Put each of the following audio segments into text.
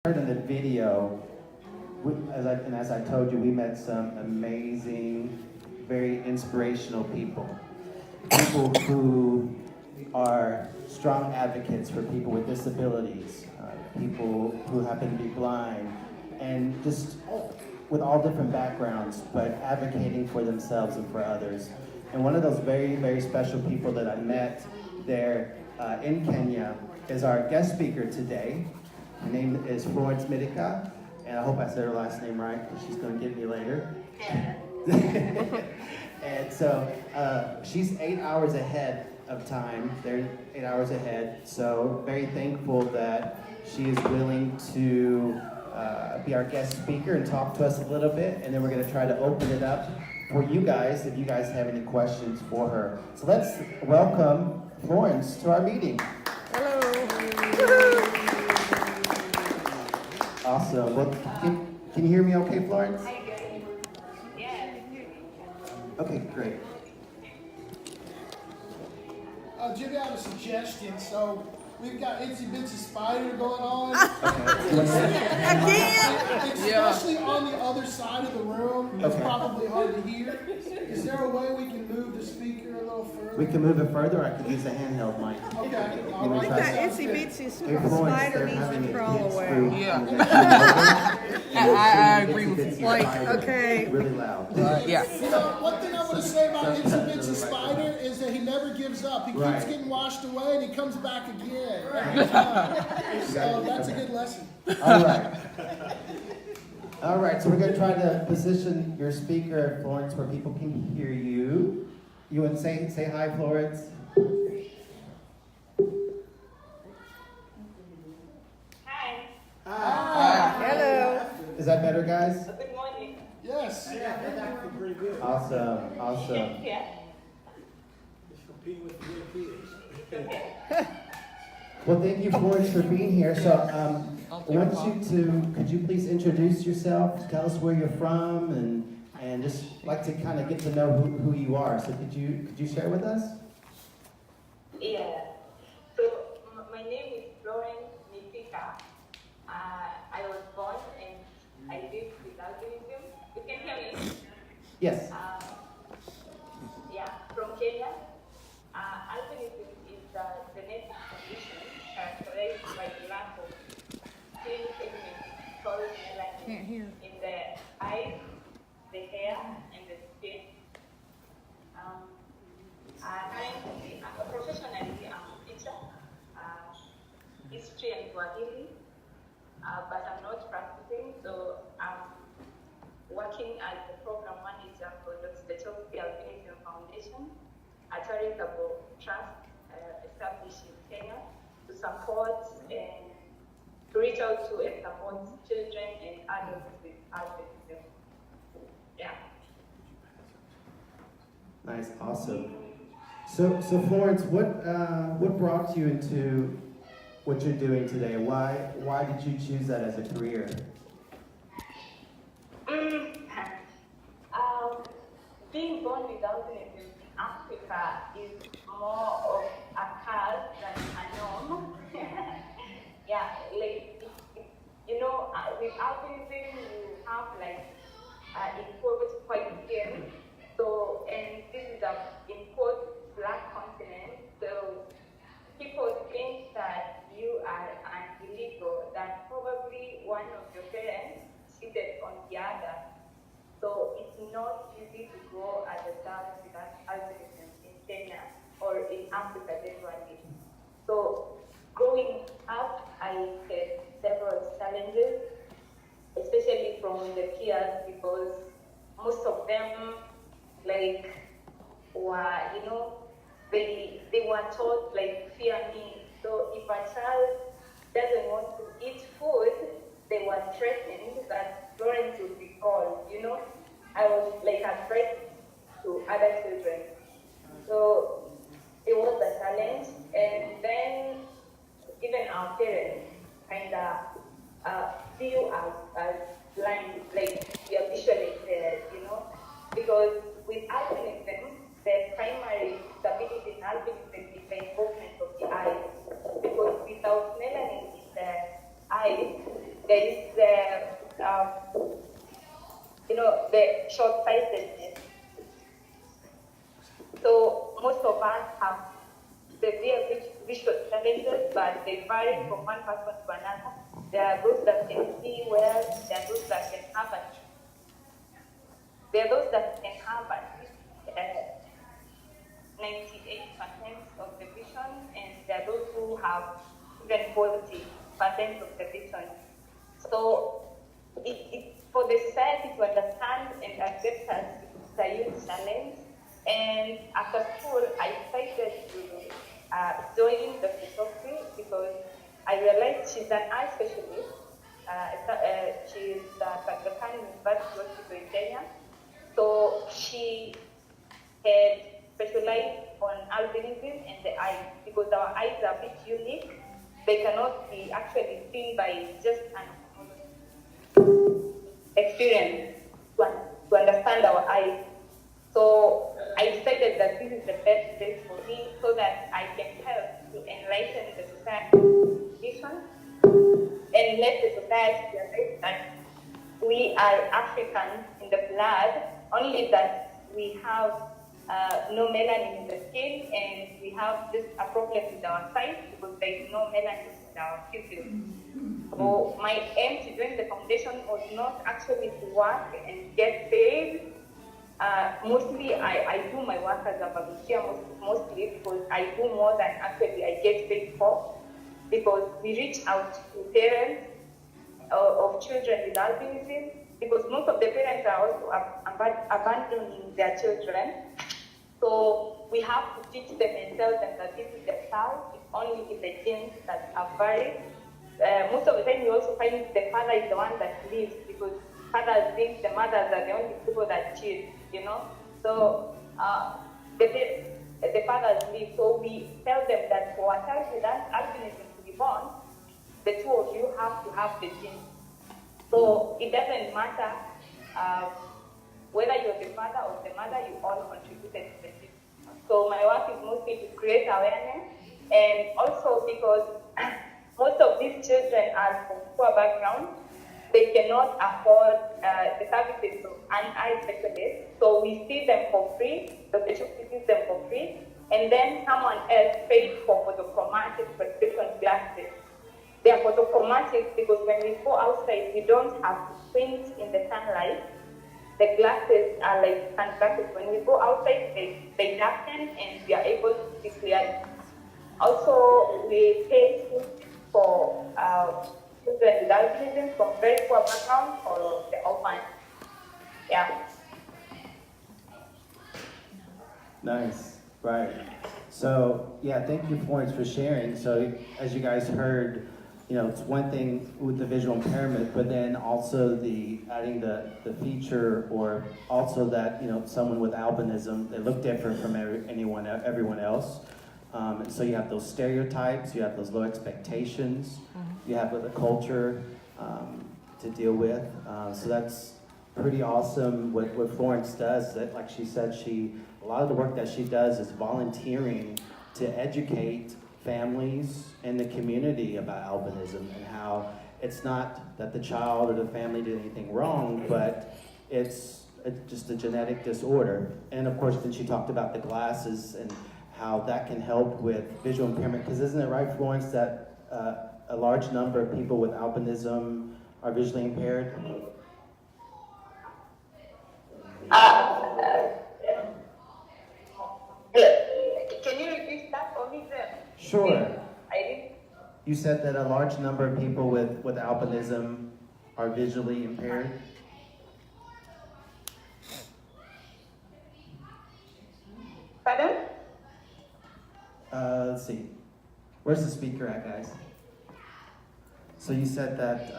In the video, as I told you, we met some amazing, very inspirational people. People who are strong advocates for people with disabilities, people who happen to be blind, and just with all different backgrounds, but advocating for themselves and for others. And one of those very, very special people that I met there in Kenya is our guest speaker today. Her name is Florence, and I hope I said her last name right, because she's going to get me later. And so she's 8 hours ahead of time. They're 8 hours ahead. So very thankful that she is willing to be our guest speaker and talk to us a little bit. And then we're going to try to open it up for you guys, if you guys have any questions for her. So let's welcome Florence to our meeting. Hello. Awesome. Well, can you hear me okay, Florence? Yeah. Okay, great. Jimmy, I have a suggestion. So we've got Itsy Bitsy Spider going on. Okay. Especially on the other side of the room. It's Okay. probably hard to hear. Is there a way we can move the speaker a little further? We can move it further, or I could use a handheld mic. Okay. You All wanna right. try That that? itsy bitsy Hey, Florence, spider they're needs having to it crawl kids away. through- I agree with Itsy Bitsy Like, Spider. okay. Really loud. Yeah. You know, one thing I want to say about Itsy Bitsy Spider is that he never gives up. He keeps Right. getting washed away and he comes back again. Every time. So that's a good lesson. All right. All right, so we're going to try to position your speaker, Florence, where people can hear you. You want to say hi, Florence? Hi. Hello. Is that better, guys? Good morning. Yes. Awesome, awesome. Yeah. Well, thank you, Florence, for being here. So, I want you to, could you please introduce yourself, tell us where you're from, and just like to kind of get to know who you are. So could you share with us? Yeah. So my name is Florence Mitika. I was born and I live with albinism. You can hear me? Yes. Yeah, from Kenya. Albinism is the genetic condition characterized by the lack of skin pigment called Can't melanin hear. in the eyes, the hair, and the skin. Currently, professionally, I'm a teacher, history and Swahili, but I'm not practicing, so I'm working as the program manager for the Albinism Foundation, a charitable trust established in Kenya to support and to reach out to and support children and adults with albinism. Yeah. Nice, awesome. So Florence, what brought you into what you're doing today? Why did you choose that as a career? Being born with albinism in Africa is more of a curse than a norm. Yeah, like, with albinism, you have import white skin. So, and this is an import black continent. So, people think that you are an illegal, that probably one of your parents cheated on the other. So it's not easy to grow as a child with albinism in Kenya or in Africa generally. So growing up, I faced several challenges, especially from the peers, because most of them, they were taught, fear me. So if a child doesn't want to eat food, they were threatened that Florence would be called, I was like a threat to other children. So it was a challenge. And then even our parents kind of see you as blind, like you're visually impaired, because with albinism, the primary disability in albinism is the involvement of the eyes. Because without melanin in the eyes, there is the short-sightedness. So most of us have severe visual challenges, but they vary from one person to another. There are those that can see well, there are those that can have at least 98% of the vision, and there are those who have even 40% of the vision. So for the society to understand and accept us, it's a huge challenge. And after school, I decided to join the philosophy because I realized she's an eye specialist. She's at the Kenyan University in Kenya. So she had specialized on albinism and the eyes because our eyes are a bit unique. They cannot be actually seen by just an experience to understand our eyes. So I decided that this is the best place for me so that I can help to enlighten the society vision and let the society realize that we are African in the blood, only that we have no melanin in the skin, and we have just a problem with our sight because there is no melanin in our pupils. So my aim to join the foundation was not actually to work and get paid. Mostly I do my work as a volunteer mostly because I do more than actually I get paid for, because we reach out to parents of children with albinism, because most of the parents are also abandoning their children. So we have to teach them and tell them that this is their child, it's only in the genes that are varied. Most of the time you also find the father is the one that leaves, because fathers think the mothers are the only people that cheat, you know. So the fathers leave. So we tell them that for a child with albinism to be born, the two of you have to have the gene. So it doesn't matter whether you're the father or the mother, you all contributed to the gene. So my work is mostly to create awareness, and also because most of these children are from poor backgrounds, they cannot afford the services of an eye specialist. So we see them for free, the patient sees them for free, and then someone else pays for photochromatic prescription glasses. They are photochromatic because when we go outside, we don't have to squint in the sunlight. The glasses are like sunglasses. When we go outside, they darken and we are able to see clearly. Also, we pay for children with albinism from very poor backgrounds or the orphans. Yeah. Nice, right. So, yeah, thank you, Florence, for sharing. So, as you guys heard, you know, it's one thing with the visual impairment, but then also adding the feature, or also that, you know, someone with albinism, they look different from everyone else. And so you have those stereotypes, you have those low expectations, you have the culture to deal with. So that's pretty awesome what Florence does. That, like she said, a lot of the work that she does is volunteering to educate families and the community about albinism, and how it's not that the child or the family did anything wrong, but it's just a genetic disorder. And of course, then she talked about the glasses and how that can help with visual impairment. Because isn't it right, Florence, that a large number of people with albinism are visually impaired? Can you repeat that for me, sir? Sure. I didn't. You said that a large number of people with albinism are visually impaired? Pardon? Let's see. Where's the speaker at, guys? So you said that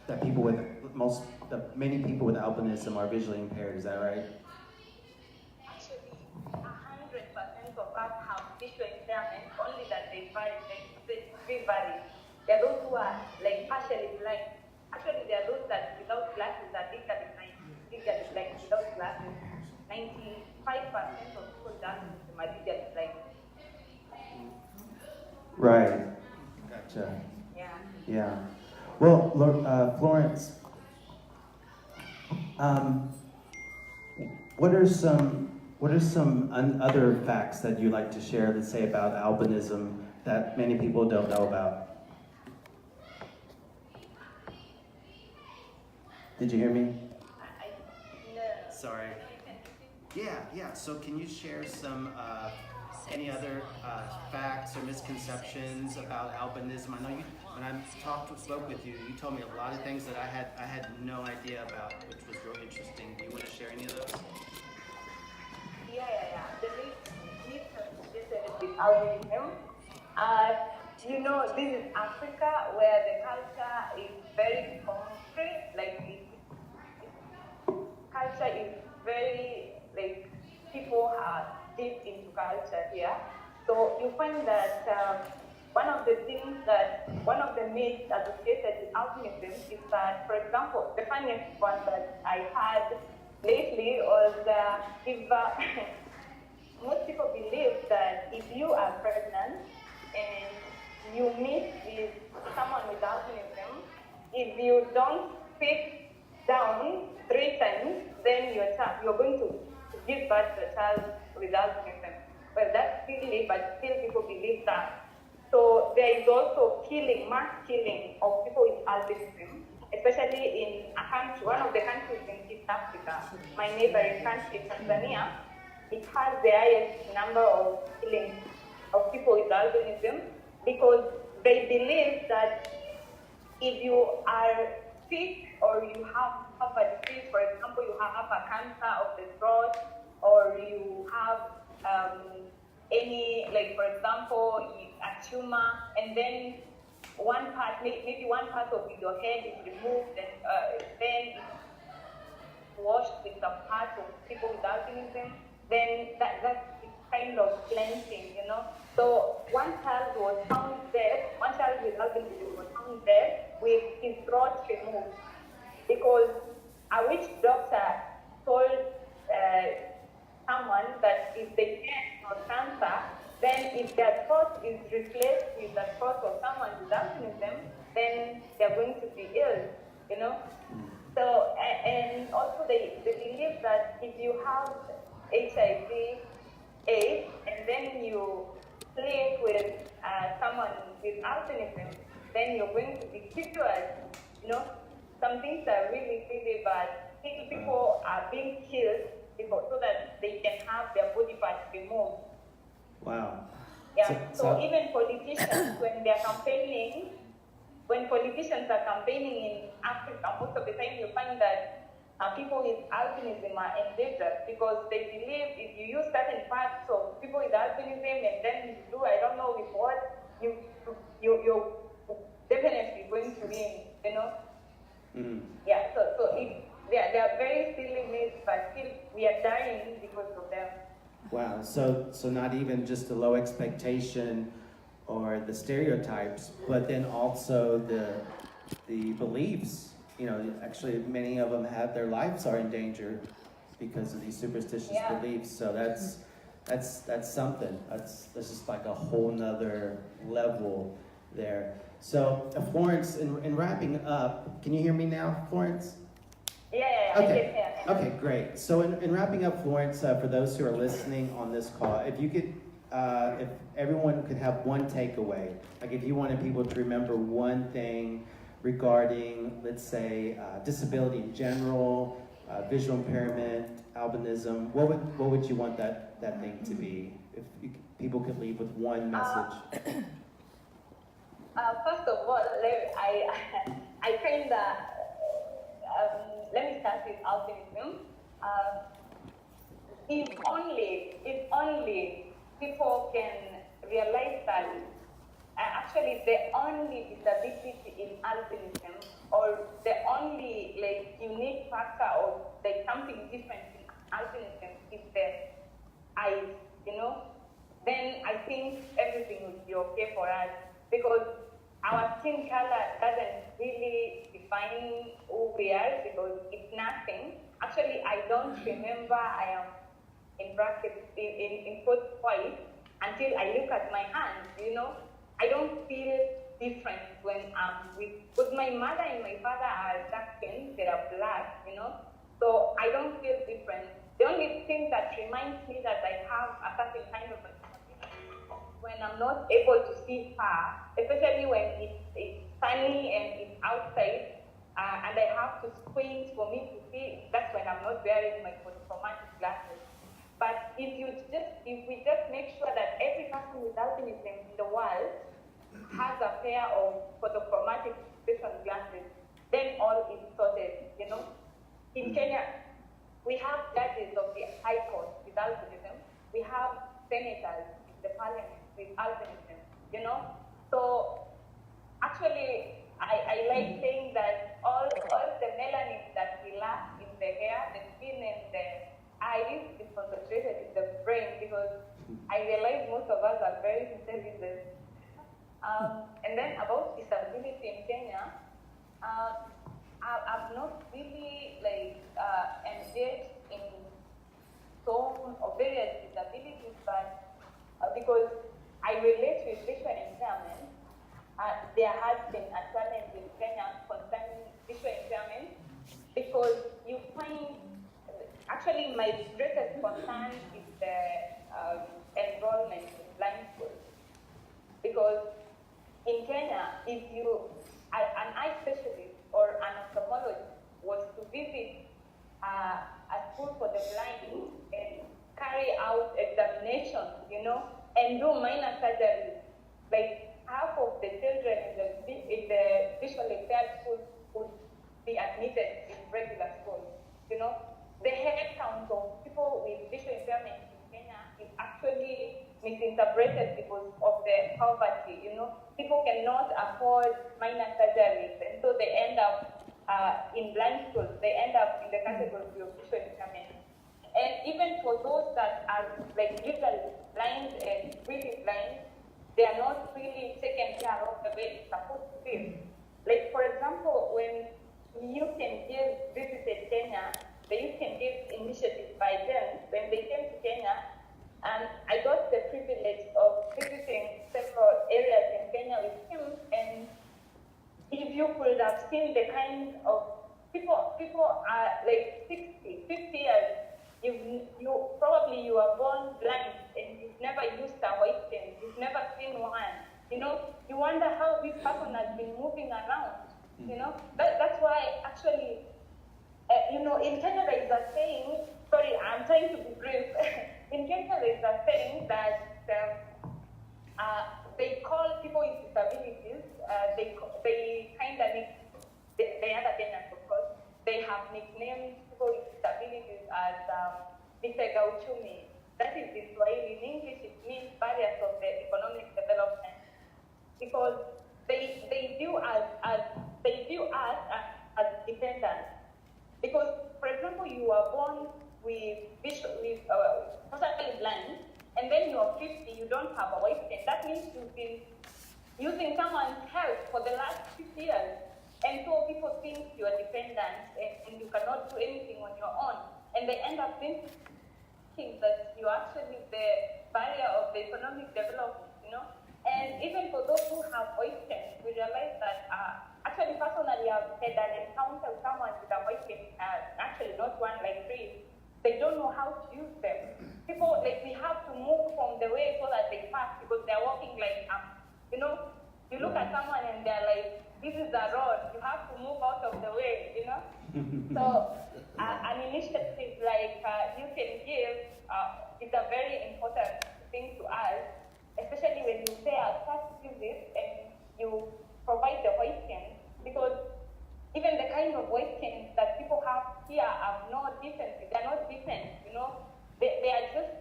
that many people with albinism are visually impaired. Is that right? Actually, 100% of us have visual impairment, only that they vary. They vary. There are those who are like partially blind. Actually, there are those that without glasses are legally blind. Legally blind without glasses. 95% of people with autism are legally blind. Right. Gotcha. Yeah. Yeah. Well, Florence, um, what are some other facts that you like to share, let's say, about albinism that many people don't know about? Did you hear me? No. Sorry. Yeah. So can you share some any other facts or misconceptions about albinism? I know you, when I spoke with you, you told me a lot of things that I had no idea about, which was real interesting. Do you want to share any of those? Yeah. The misconception with albinism. You know, this is Africa where the culture is very concrete, culture is very, people are deep into culture here. So you find that one of the myths associated with albinism is that, for example, the funniest one that I had lately was if most people believe that if you are pregnant and you meet with someone with albinism, if you don't speak down 3 times, then you're going to give birth to a child with albinism. Well, that's silly, but still people believe that. So there is also mass killing of people with albinism, especially in a country, one of the countries in East Africa, my neighboring country, Tanzania. It has the highest number of killings of people with albinism because they believe that if you are sick or you have a disease, for example, you have a cancer of the throat or you have any, for example, a tumor, and then maybe one part of your head is removed and then it's washed with some part of people with albinism, then that's kind of cleansing, you know. So one child with albinism was found dead with his throat removed because a witch doctor told someone that if they get cancer, then if their throat is replaced with the throat of someone with albinism, then they're going to be ill, you know. So, and also they believe that if you have HIV, AIDS, and then you sleep with someone with albinism, then you're going to be cured. You know, some things are really, really bad. People are being killed so that they can have their body parts removed. Wow. Yeah. So even politicians, when politicians are campaigning in Africa, most of the time you find that people with albinism are endangered because they believe if you use certain parts of people with albinism and then you do, I don't know with what, you're definitely going to win, you know? Mm-hmm. Yeah, so they are very silly myths, but still we are dying because of them. Wow, so not even just a low expectation or the stereotypes, but then also the beliefs. You know, actually many of them have their lives are in danger because of these superstitious beliefs. So that's something. That's just like a whole nother level there. So Florence, in wrapping up, can you hear me now, Florence? Yeah. Okay. Okay, great. So in wrapping up, Florence, for those who are listening on this call, if you could, if everyone could have one takeaway, like if you wanted people to remember one thing regarding, let's say, disability in general, visual impairment, albinism, what would you want that thing to be? If people could leave with one message. First of all, I kind of. Let me start with albinism. If only people can realize that actually the only disability in albinism, or the only unique factor or something different in albinism is the eyes, you know, then I think everything would be okay for us because our skin color doesn't really define who we are because it's nothing. Actually, I don't remember I am in brackets in quotes twice until I look at my hands, you know. I don't feel different when I'm because my mother and my father are dark skinned, they are black, so I don't feel different. The only thing that reminds me that I have a certain kind of a when I'm not able to see far, especially when it's sunny and it's outside, and I have to squint for me to see, that's when I'm not wearing my photochromatic glasses. But if we just make sure that every person with albinism in the world has a pair of photochromatic vision glasses, then all is sorted, In Kenya, we have judges of the High Court with albinism. We have senators in the parliament with albinism, So actually, I like saying that all the melanin that we lack in the hair, the skin, and the eyes is concentrated in the brain because I realize most of us are very intelligent. And then about disability in Kenya, I've not really engaged in some of various disabilities, but because I relate with visual impairment, there has been a challenge in Kenya concerning visual impairment because you find, actually my greatest concern is the enrollment in blind schools. Because in Kenya, if an eye specialist or an ophthalmologist was to visit a school for the blind and carry out examinations, and do minor surgeries, like half of the children in the visually impaired schools would be admitted in regular schools. The head count of people with visual impairment in Kenya is actually misinterpreted because of the poverty. People cannot afford minor surgeries, and so they end up in blind schools. They end up in the category of visual impairment. And even for those that are usually blind and really blind, they are not really taken care of the way it's supposed to be. Like, for example, when Youth Can Give visited Kenya, the Youth Can Give initiative by them, when they came to Kenya, and I got the privilege of visiting several areas in Kenya with him, and if you could have seen the kind of people are like 50 years, you probably you were born blind and you've never used a white pen, you've never seen one. You wonder how this person has been moving around. That's why actually, in Kenya there is a saying. Sorry, I'm trying to be brief. In Kenya there is a saying that they call people with disabilities. They kind of the other Kenyans, of course. They have nicknamed people with disabilities as Mitega Uchumi. That is in Swahili. In English, it means barriers of the economic development, because they view us as dependents. Because, for example, you are born totally blind, and then you are 50, you don't have a white pen. That means you've been using someone's help for the last 50 years. And so people think you are dependent and you cannot do anything on your own. And they end up thinking that you are actually the barrier of the economic development, And even for those who have white pens, we realize that actually personally I've had an encounter with someone with a white pen, actually not one, like three. They don't know how to use them. People, we have to move from the way so that they pass because they're walking like, you look at someone and they're like, this is the road, you have to move out of the way, So an initiative like You Can Give is a very important thing to us, especially when you say a first visit and you provide the white pen, because even the kind of white pens that people have here have no decency. They're not decent, They are just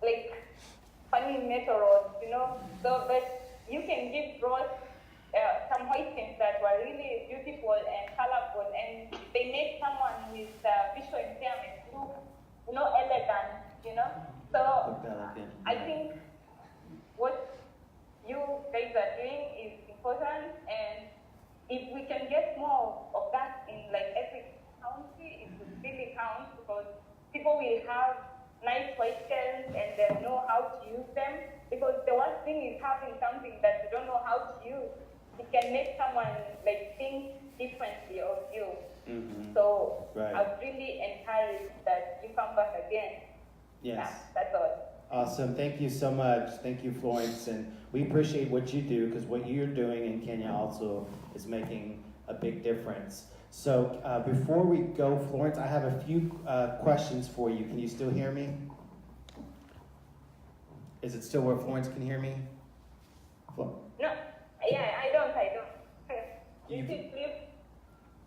like funny metal rods, So, but You Can Give brought some white pens that were really beautiful and colorful, and they made someone with visual impairment look, elegant, So, I think what you guys are doing is important, and if we can get more of that in every county, it would really count, because people will have nice white pens and they'll know how to use them, because the worst thing is having something that you don't know how to use. It can make someone like think differently of you. Mm-hmm. So Right. I would really encourage that you come back again. Yes. Yeah, that's all. Awesome. Thank you so much. Thank you, Florence. And we appreciate what you do, because what you're doing in Kenya also is making a big difference. So before we go, Florence, I have a few questions for you. Can you still hear me? Is it still where Florence can hear me? No, yeah, I don't. You- Please.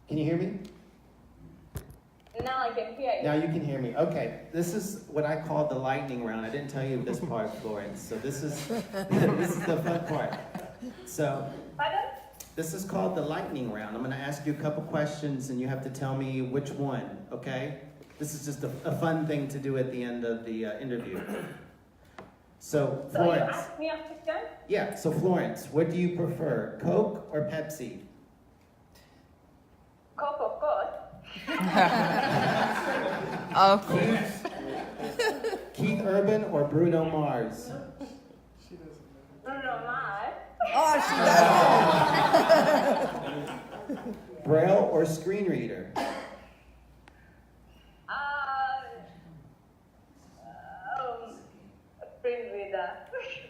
Can you hear me? Now I can hear you. Now you can hear me. Okay, this is what I call the lightning round. I didn't tell you this part, Florence. So this is the fun part. So Pardon? this is called the lightning round. I'm going to ask you a couple questions, and you have to tell me which one. Okay? This is just a fun thing to do at the end of the interview. So So you Florence. asked me a question? Yeah. So Florence, what do you prefer, Coke or Pepsi? Coke, of course. Of course. Keith Urban or Bruno Mars? Bruno Mars. Oh, she does. Braille or screen reader? Screen reader.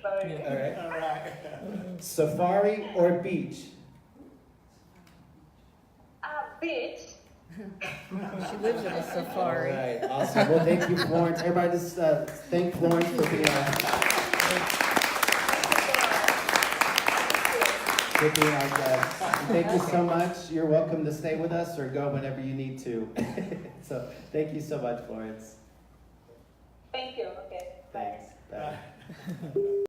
Sorry. All right. Safari or beach? Beach. She lives in a All safari. right, awesome. Well, thank you, Florence. Everybody, just thank Florence for being our guest. Thank you so much. You're welcome to stay with us or go whenever you need to. So, thank you so much, Florence. Thank you. Okay. Bye. Thanks. Bye.